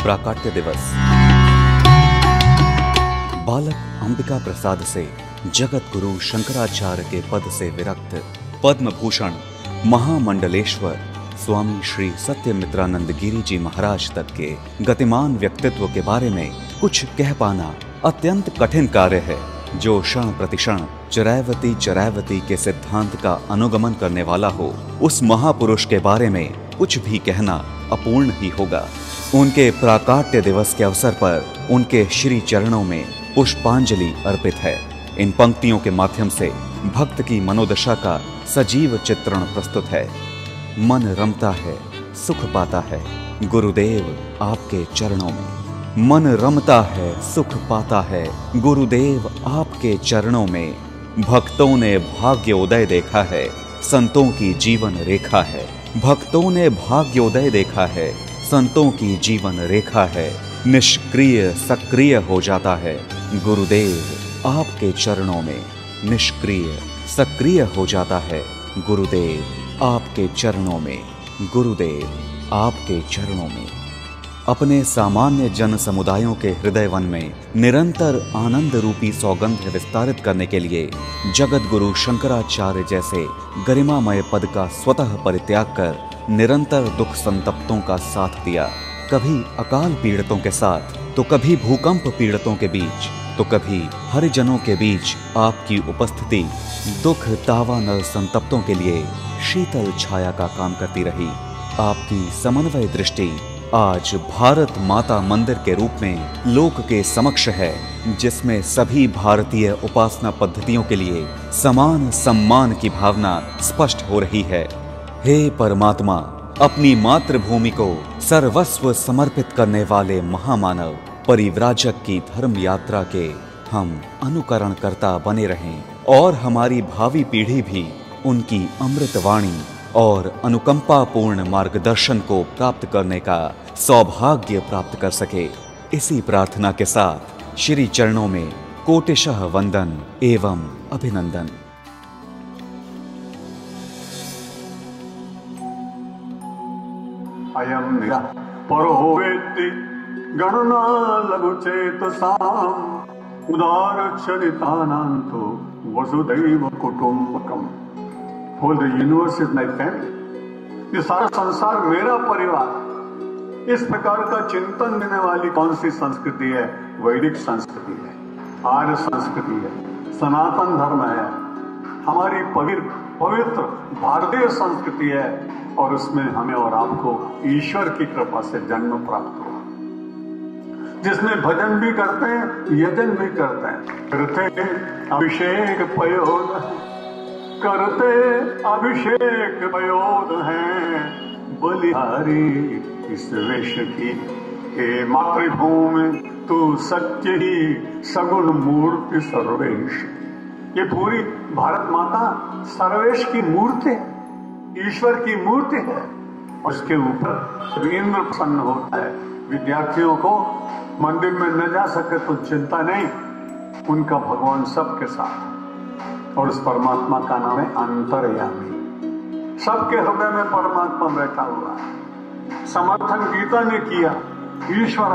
प्राकट्य दिवस। बालक अंबिका प्रसाद से जगत गुरु शंकराचार्य के पद से विरक्त पद्म भूषण महामंडलेश्वर स्वामी श्री सत्यमित्रानंद गिरी जी महाराज तक के गतिमान व्यक्तित्व के बारे में कुछ कह पाना अत्यंत कठिन कार्य है। जो क्षण प्रतिक्षण चिरैवती चिरैवती के सिद्धांत का अनुगमन करने वाला हो, उस महापुरुष के बारे में कुछ भी कहना अपूर्ण ही होगा। उनके प्राकट्य दिवस के अवसर पर उनके श्री चरणों में पुष्पांजलि अर्पित है। इन पंक्तियों के माध्यम से भक्त की मनोदशा का सजीव चित्रण प्रस्तुत है। मन रमता है, सुख पाता है, गुरुदेव आपके चरणों में। मन रमता है, सुख पाता है, गुरुदेव आपके चरणों में। भक्तों ने भाग्योदय देखा है, संतों की जीवन रेखा है। भक्तों ने भाग्योदय देखा है, संतों की जीवन रेखा है। निष्क्रिय सक्रिय हो जाता है, गुरुदेव आपके चरणों में। निष्क्रिय सक्रिय हो जाता है, गुरुदेव आपके चरणों में। गुरुदेव आपके चरणों में। अपने सामान्य जन समुदायों के हृदय वन में निरंतर आनंद रूपी सौगंध विस्तारित करने के लिए जगत गुरु शंकराचार्य जैसे गरिमामय पद का स्वतः परित्याग कर निरंतर दुख संतप्तों का साथ दिया। कभी अकाल पीड़ितों के साथ, तो कभी भूकंप पीड़ितों के बीच, तो कभी हरिजनों के बीच आपकी उपस्थिति दुख दावानल संतप्तों के लिए शीतल छाया का काम करती रही। आपकी समन्वय दृष्टि आज भारत माता मंदिर के रूप में लोक के समक्ष है, जिसमें सभी भारतीय उपासना पद्धतियों के लिए समान सम्मान की भावना स्पष्ट हो रही है। हे परमात्मा, अपनी मातृभूमि को सर्वस्व समर्पित करने वाले महामानव परिव्राजक की धर्म यात्रा के हम अनुकरणकर्ता बने रहें और हमारी भावी पीढ़ी भी उनकी अमृतवाणी और अनुकंपापूर्ण मार्गदर्शन को प्राप्त करने का सौभाग्य प्राप्त कर सके। इसी प्रार्थना के साथ श्री चरणों में कोटिशः वंदन एवं अभिनंदन। अयं निरा परो वेत्ति गणना लघु चेतसाम् उदार चरितानान्तो वसुदैव कुटुम्बकम्। Whole the universe is my family. ये सारा संसार मेरा परिवार। इस प्रकार का चिंतन देने वाली कौन सी संस्कृति है? वैदिक संस्कृति है, आर्य संस्कृति है, सनातन धर्म है, हमारी पवित्र भारतीय संस्कृति है। और उसमें हमें और आपको ईश्वर की कृपा से जन्म प्राप्त हुआ, जिसमें भजन भी करते हैं, यजन भी करते हैं। करते अभिषेक पयोद, करते अभिषेक पयोद हैं बलिहारी इस वेश की। हे मातृभूमि तू सत्य ही सगुण मूर्ति सर्वेश। ये पूरी भारत माता सर्वेश की मूर्ति है, ईश्वर की मूर्ति है। उसके ऊपर इंद्र प्रसन्न होता है। विद्यार्थियों को मंदिर में न जा सके तो चिंता नहीं, उनका भगवान सबके साथ। और उस परमात्मा का नाम है अंतर्यामी। सबके हृदय में परमात्मा बैठा हुआ है। समर्थन गीता ने किया, ईश्वर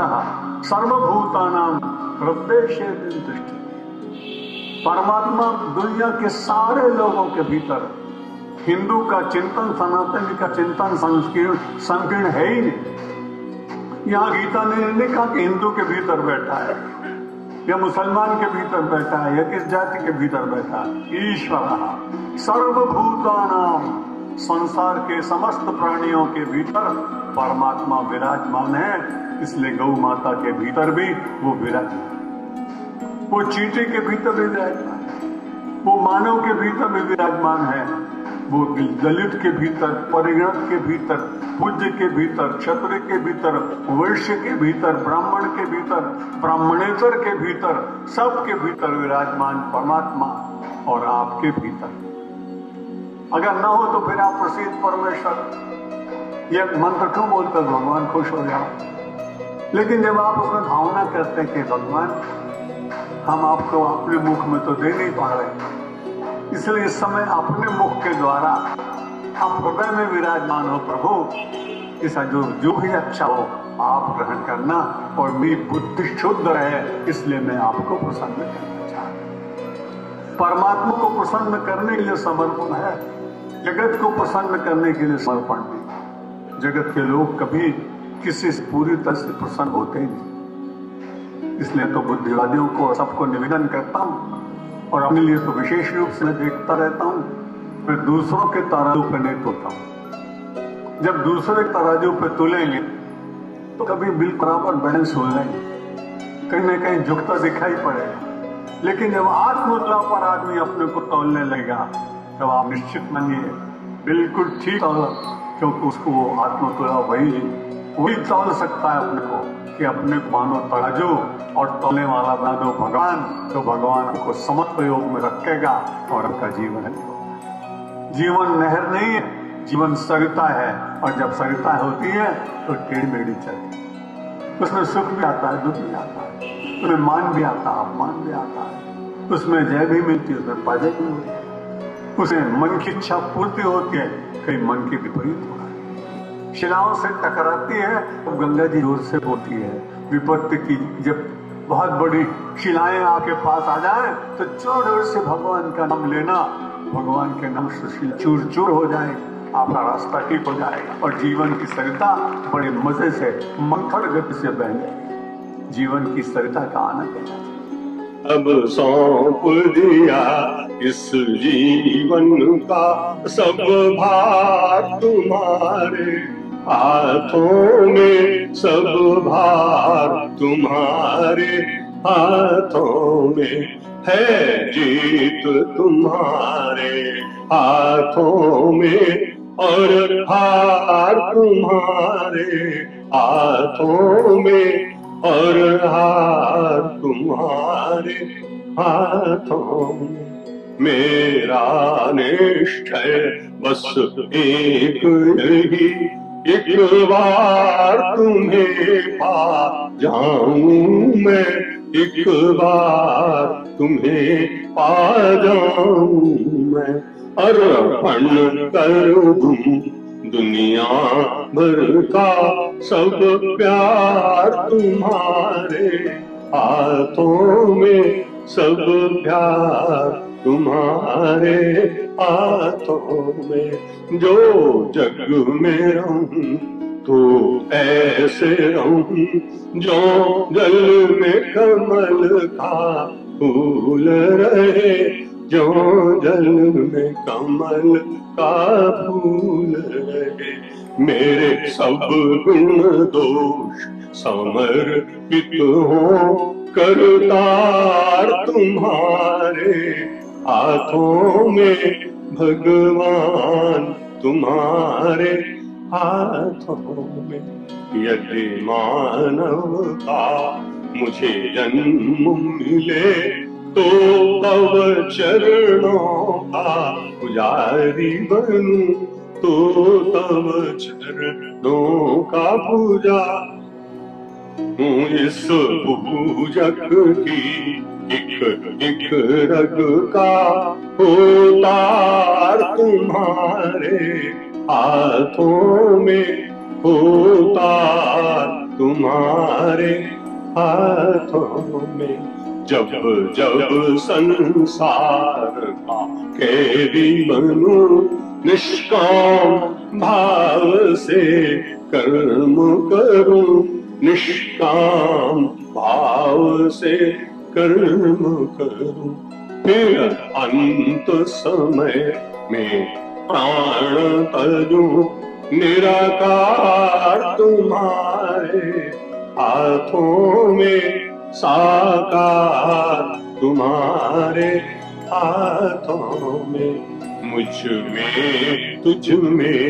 सर्वभूतानां हृदय दृष्टि। परमात्मा दुनिया के सारे लोगों के भीतर। हिंदू का चिंतन, सनातनी का चिंतन संकीर्ण है ही नहीं। यहाँ गीता ने नहीं कहा कि हिंदू के भीतर बैठा है या मुसलमान के भीतर बैठा है या किस जाति के भीतर बैठा है। ईश्वर सर्वभूतानां, संसार के समस्त प्राणियों के भीतर परमात्मा विराजमान है। इसलिए गौ माता के भीतर भी वो विराजमान, वो चींटी के भीतर भी विराजमान है, वो मानव के भीतर भी विराजमान है, वो दलित के भीतर, परिगणित के भीतर, पूज्य के भीतर, क्षत्रिय के भीतर, वैश्य के भीतर, ब्राह्मण के भीतर, ब्राह्मणेतर के भीतर, सबके भीतर विराजमान परमात्मा और आपके भीतर। अगर न हो तो फिर आप प्रसिद्ध परमेश्वर ये मंत्र क्यों बोलते भगवान खुश हो जाओ। लेकिन जब आप उसमें भावना करते हैं कि भगवान हम आपको अपने मुख में तो दे नहीं पा रहे, इसलिए इस समय अपने मुख के द्वारा आप हृदय में विराजमान हो प्रभु। ऐसा जो भी अच्छा हो आप ग्रहण करना और मेरी बुद्धि शुद्ध रहे, इसलिए मैं आपको प्रसन्न करना चाहता हूं। परमात्मा को प्रसन्न करने के लिए समर्पण है, जगत को प्रसन्न करने के लिए समर्पण नहीं। जगत के लोग कभी किसी से पूरी तरह से प्रसन्न होते ही नहीं। इसलिए तो बुद्धिवादियों को सबको निवेदन करता हूं, और अपने लिए तो विशेष रूप से मैं देखता रहता हूं, मैं दूसरों के तराजू पर नहीं तोलता हूं। जब दूसरे तराजू पे तुलेंगे तो कभी बिल्कुल बराबर बैलेंस हो जाएंगे, कहीं ना कहीं झुकता दिखाई पड़ेगा। लेकिन जब आत्मतुला पर आदमी अपने को तौलने लगेगा, तब आप निश्चित मानिए बिल्कुल ठीक तौला, क्योंकि उसको वो आत्मतुला वही तौल सकता है अपने को, कि अपने मानो तराजू और तौलने वाला बना दो भगवान, तो भगवान को समत्व योग में रखेगा और आपका जीवन है। जीवन नहर नहीं है, जीवन सरिता है, और जब सरिता होती है तो टेढ़ी मेढ़ी चलती है। उसमें सुख भी आता है, दुख भी आता है, उसमें मान भी आता है, अपमान भी आता है, उसमें जय भी मिलती है, उसमें पराजय भी होती है, उसमें मन की इच्छा पूर्ति होती है, कहीं मन की विपरीत होता है। शिलाओं से टकराती है तो गंगा जी जोर से होती है। विपत्ति की जब बहुत बड़ी शिलाएं आपके पास आ जाए तो जोर से भगवान का नाम लेना, भगवान के नाम से चूर चूर हो जाए, आपका रास्ता ठीक हो जाएगा और जीवन की सरिता बड़े मजे से मंथर गति से बहने, जीवन की सरिता का आनंद लेना। अब सौंप दिया इस जीवन का सब भार तुम्हारे हाथों में, सब भार तुम्हारे हाथों में है, जीत तुम्हारे हाथों में और हार तुम्हारे हाथों में और हार तुम्हारे हाथों में। मेरा निश्चय बस एक यही, एक बार तुम्हें पा जाऊं मैं, एक बार तुम्हें पा जाऊं मैं, अर्पण कर दूं दुनिया भर का सब प्यार तुम्हारे हाथों में, सब प्यार तुम्हारे हाथों में। जो जग में रहूं तो ऐसे रहूं, जो जल में कमल का फूल रहे, जो जल में कमल का फूल रहे। मेरे सब गुण दोष समर्पित हो, करतार तुम्हारे हाथों में, भगवान तुम्हारे हाथों में। यदि मानव का मुझे जन्म मिले तो तव चरणों का पुजारी बनूं, तो तव चरणों का पूजा हूँ। इस पूजक की एक रग का होतार तुम्हारे हाथों में, होतार तुम्हारे हाथों में। जब जब संसार का कैदी बनूं, निष्काम भाव से कर्म करूं, निष्काम भाव से कर्म करूं। फिर अंत समय में प्राण तजूं, निराकार तुम्हारे हाथों में, साकार तुम्हारे हाथों में। मुझ में तुझ में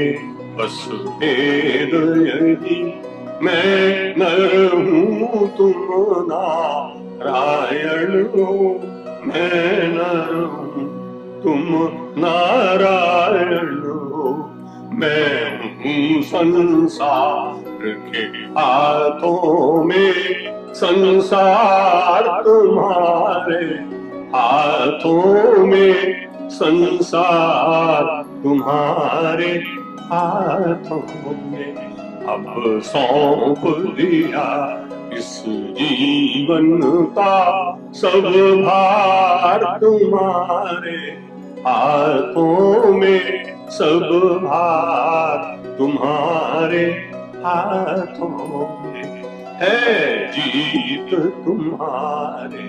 बस भेद यही, मैं नर हूँ तुम नारायण हो, मैं नर हूँ तुम नारायण हो। मैं हूँ संसार के हाथों में, संसार तुम्हारे हाथों में, संसार तुम्हारे हाथों में। अब सौंप दिया इस जीवन का सब भार तुम्हारे हाथों में, सब भार तुम्हारे हाथों में है, जीत तुम्हारे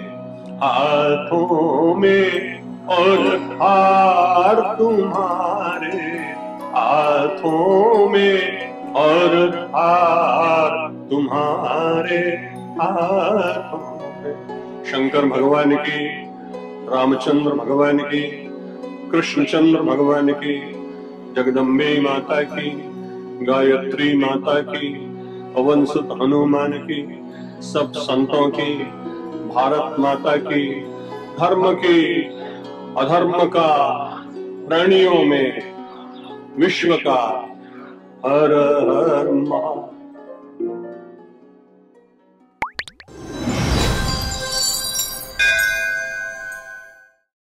हाथों में और हार तुम्हारे हाथों में और हार तुम्हारे हाथों में। शंकर भगवान की, रामचंद्र भगवान की, कृष्णचंद्र भगवान की, जगदम्बे माता की, गायत्री माता की, पवन सुत हनुमान की, सब संतों की, भारत माता की, धर्म की, अधर्म का, प्राणियों में, विश्व का हर हर महादेव।